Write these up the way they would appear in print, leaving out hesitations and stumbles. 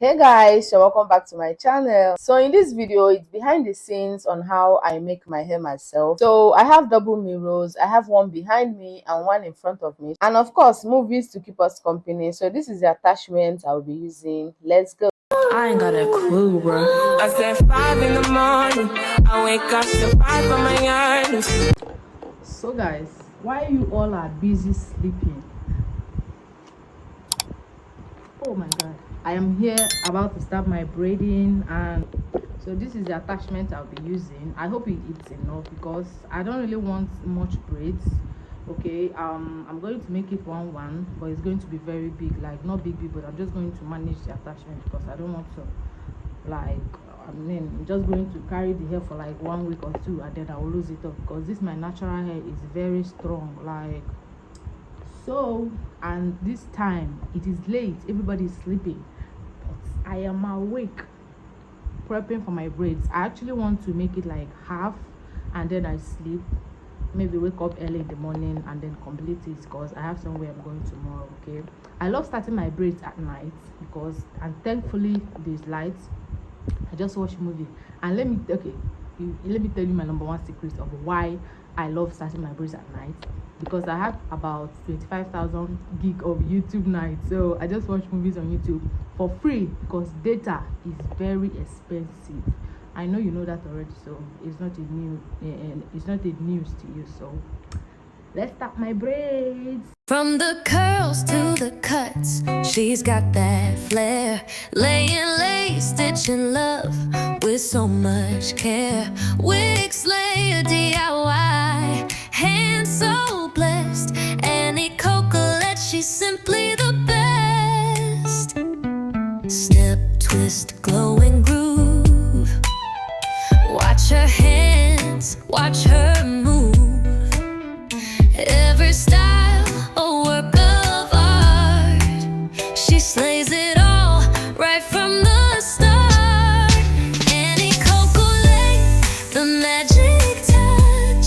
Hey guys, so welcome back to my channel. So in this video, it's behind the scenes on how I make my hair myself. So I have double mirrors. I have one behind me and one in front of me, and of course movies to keep us company. So this is the attachment I'll be using. Let's go. I ain't got a clue, bro. I said 5 in the morning. I wake up to 5 on my yard. So guys, while you all are busy sleeping, oh my god, I am here about to start my braiding, and so this is the attachment I'll be using. I hope it's enough because I don't really want much braids. Okay, I'm going to make it 1-1, but it's going to be very big, like not big, but I'm just going to manage the attachment because I don't want to, like, I'm just going to carry the hair for like 1 week or two and then I will lose it off because this my natural hair is very strong, like. So, and this time it is late, everybody is sleeping, but I am awake prepping for my braids. I actually want to make it like half and then I sleep, maybe wake up early in the morning and then complete it because I have somewhere I'm going tomorrow. Okay, I love starting my braids at night because, and thankfully there's lights. I just watch movie, and let me tell you my number one secret of why I love starting my braids at night. Because I have about 25,000 gig of YouTube nights, so I just watch movies on YouTube for free because data is very expensive. I know you know that already, so it's not a news to you. So let's start my braids. From the curls to the cuts, she's got that flair, laying lace, stitching love with so much care. Wig slayer DIY, hands so blessed. Any cocolet, she's simply the best. Snip, twist, glowing groove. Watch her hands, watch her move. Every style, a work of art. She slays it all right from the start. Any cocolet, the magic touch.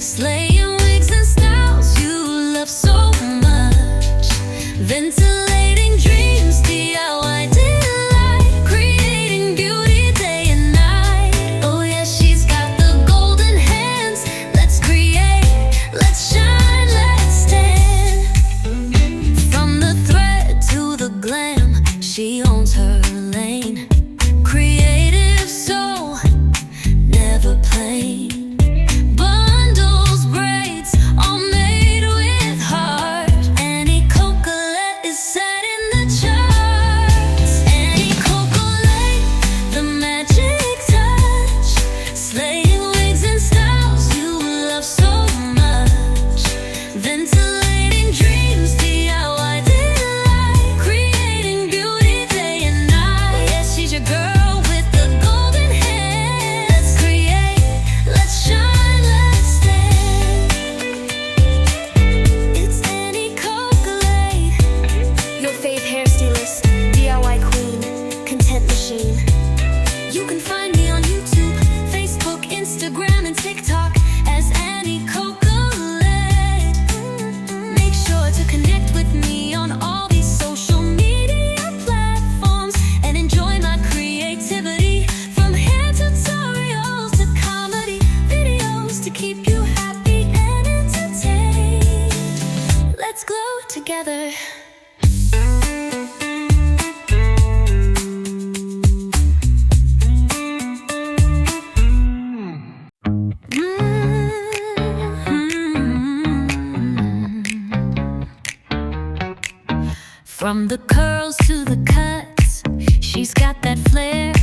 Slaying wigs and styles you love so much. Ventilating dreams, DIY delight. Creating beauty day and night. Oh yeah, she's got the golden hands. Let's create, let's shine, let's stand. From the thread to the glam, she owns her lane. Creative soul, never plain. Bundles, braids, all made with heart. Any cocolet is set in the charts. Any cocolet, the magic touch. Slaying wigs and styles you love so much. Ventilating dreams, DIY delight. Creating beauty day and night. Yes, she's your girl with the golden hands. Let's create, let's shine, let's stand. It's any cocolet. Your fave hairstylist, DIY queen, content machine. You can find me on YouTube, Facebook, Instagram, and TikTok as Annie Cocolet. Make sure to connect with me on all these social media platforms and enjoy my creativity. From hair tutorials to comedy videos to keep you happy and entertained. Let's glow together. From the curls to the cuts, she's got that flair.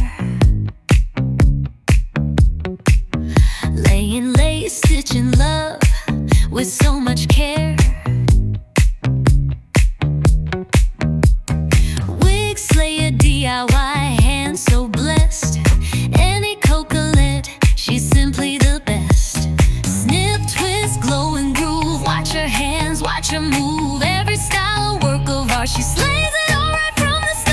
Laying lace, stitching love with so much care. Wig slayer DIY, hands so blessed. Any cocolet, she's simply the best. Snip, twist, glow and groove. Watch her hands, watch her move. Every style a work of art. She slays it all right from the start.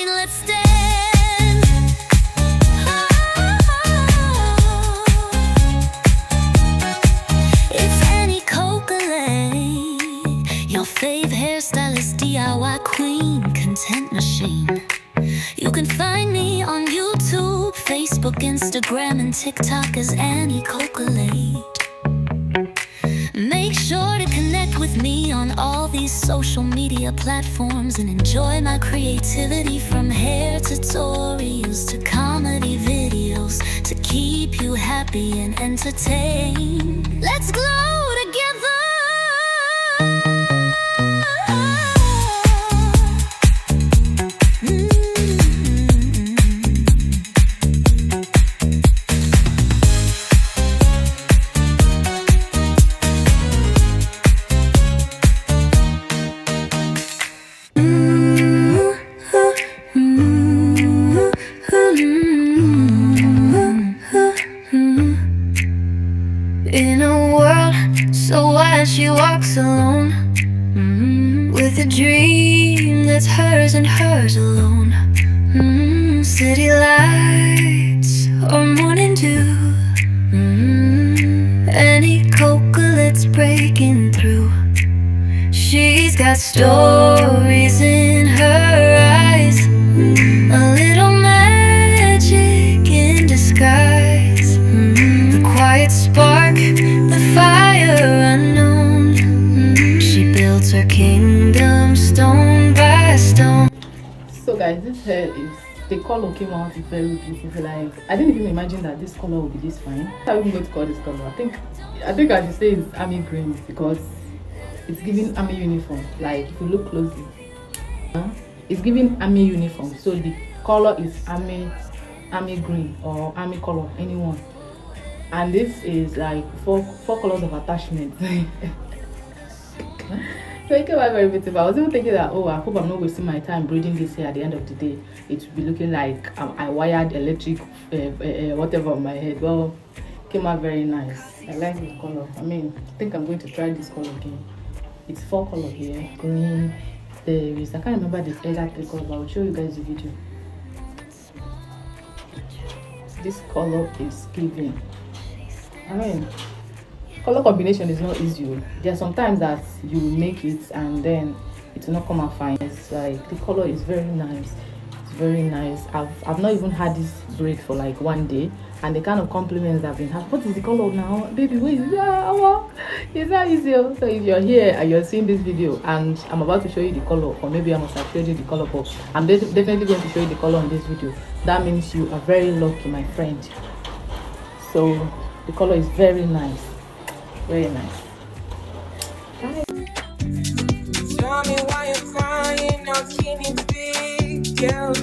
line, let's stand. It's Annie Coquelet, your fave hairstylist, DIY queen, content machine. You can find me on YouTube, Facebook, Instagram, and TikTok as Annie Coquelet. Make sure to connect with me on all these social media platforms and enjoy my creativity, from hair tutorials to comedy videos, to keep you happy and entertained. Let's glow together. In a world so wide, she walks alone, with a dream that's hers and hers alone. City lights or morning dew, Annie Coquelet's breaking through. She's got stories in her eyes, a little magic in disguise. The quiet spark, the fire unknown. She builds her kingdom stone by stone. So guys, this hair is, the color came out very beautiful. Like, I didn't even imagine that this color would be this fine. How are we going to call this color? I think I should say it's army green, because it's giving army uniform. Like, if you look closely, it's giving army uniform. So the color is army green or army color, anyone. And this is like four colors of attachment. So it came out very beautiful. I was even thinking that, oh, I hope I'm not wasting my time braiding this hair. At the end of the day, it will be looking like I wired electric whatever on my head. Well, it came out very nice. I like this color. I mean, I think I'm going to try this color again. It's 4 colors here. Green, there is, I can't remember the exact color, but I'll show you guys the video. This color is giving. I mean, color combination is not easy. There are sometimes that you make it and then it will not come out fine. It's like the color is very nice. It's very nice. I've not even had this braid for like 1 day, and the kind of compliments I've been having. What is the color now, baby? Wait, it's not easy. So if you're here and you're seeing this video and I'm about to show you the color, or maybe I must have showed you the color, but I'm definitely going to show you the color on this video. That means you are very lucky, my friend. So the color is very nice. Very nice. Tell me why you're crying, no, can you big girl?